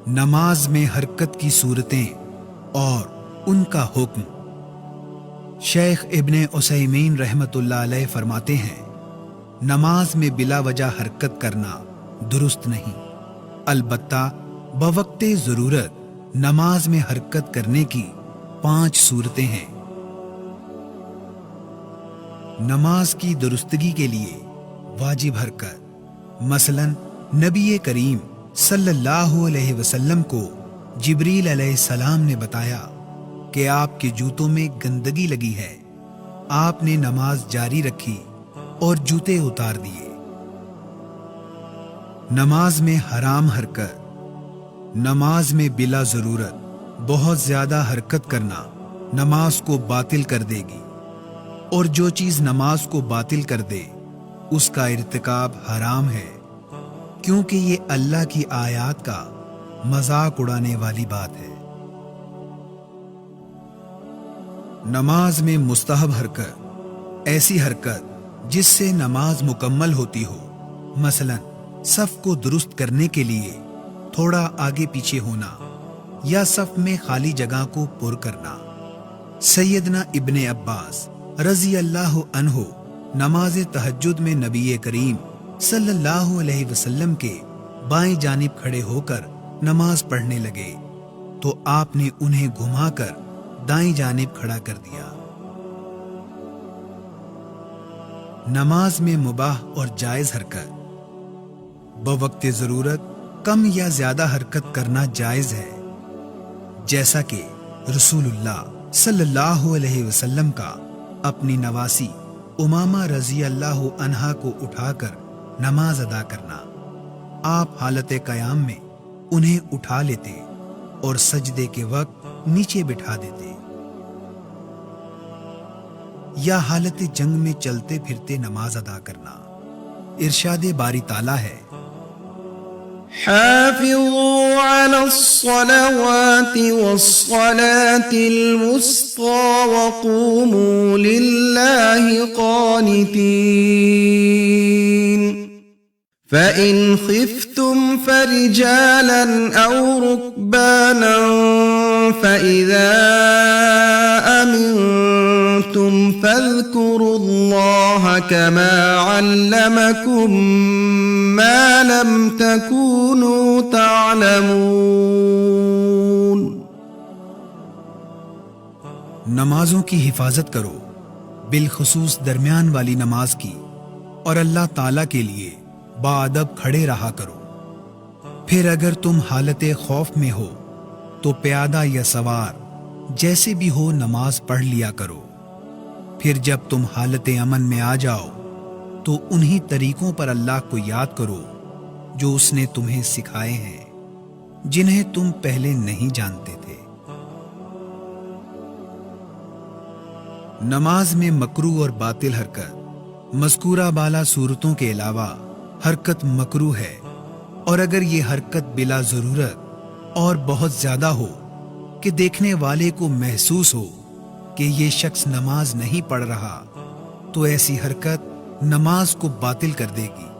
نماز میں حرکت کی صورتیں اور ان کا حکم۔ شیخ ابن عثیمین رحمۃ اللہ علیہ فرماتے ہیں، نماز میں بلا وجہ حرکت کرنا درست نہیں، البتہ بوقت ضرورت نماز میں حرکت کرنے کی 5 صورتیں ہیں۔ نماز کی درستگی کے لیے واجب حرکت، مثلا نبی کریم صلی اللہ علیہ وسلم کو جبریل علیہ السلام نے بتایا کہ آپ کے جوتوں میں گندگی لگی ہے، آپ نے نماز جاری رکھی اور جوتے اتار دیے۔ نماز میں حرام حرکت، نماز میں بلا ضرورت بہت زیادہ حرکت کرنا نماز کو باطل کر دے گی، اور جو چیز نماز کو باطل کر دے اس کا ارتکاب حرام ہے، کیونکہ یہ اللہ کی آیات کا مذاق اڑانے والی بات ہے۔ نماز میں مستحب حرکت، ایسی حرکت جس سے نماز مکمل ہوتی ہو، مثلا صف کو درست کرنے کے لیے تھوڑا آگے پیچھے ہونا یا صف میں خالی جگہ کو پر کرنا۔ سیدنا ابن عباس رضی اللہ عنہ نماز تہجد میں نبی کریم صلی اللہ علیہ وسلم کے بائیں جانب کھڑے ہو کر نماز پڑھنے لگے تو آپ نے انہیں گھما کر دائیں جانب کھڑا کر دیا۔ نماز میں مباح اور جائز حرکت، بوقت ضرورت کم یا زیادہ حرکت کرنا جائز ہے، جیسا کہ رسول اللہ صلی اللہ علیہ وسلم کا اپنی نواسی امامہ رضی اللہ عنہا کو اٹھا کر نماز ادا کرنا۔ آپ حالت قیام میں انہیں اٹھا لیتے اور سجدے کے وقت نیچے بٹھا دیتے، یا حالت جنگ میں چلتے پھرتے نماز ادا کرنا۔ ارشاد باری تعالیٰ ہے، حافظوا على الصلوات والصلاة الوسطى وقوموا لله قانتين فإن خفتم فرجالا أو ركبانا فإذا أمنتم فاذكروا الله كما علمكم ما لم تكونوا تعلمون۔ نمازوں کی حفاظت کرو، بالخصوص درمیان والی نماز کی، اور اللہ تعالیٰ کے لیے باادب کھڑے رہا کرو۔ پھر اگر تم حالت خوف میں ہو تو پیادہ یا سوار جیسے بھی ہو نماز پڑھ لیا کرو۔ پھر جب تم حالت امن میں آ جاؤ تو انہی طریقوں پر اللہ کو یاد کرو جو اس نے تمہیں سکھائے ہیں، جنہیں تم پہلے نہیں جانتے تھے۔ نماز میں مکروہ اور باطل حرکت، مذکورہ بالا صورتوں کے علاوہ حرکت مکروہ ہے، اور اگر یہ حرکت بلا ضرورت اور بہت زیادہ ہو کہ دیکھنے والے کو محسوس ہو کہ یہ شخص نماز نہیں پڑھ رہا، تو ایسی حرکت نماز کو باطل کر دے گی۔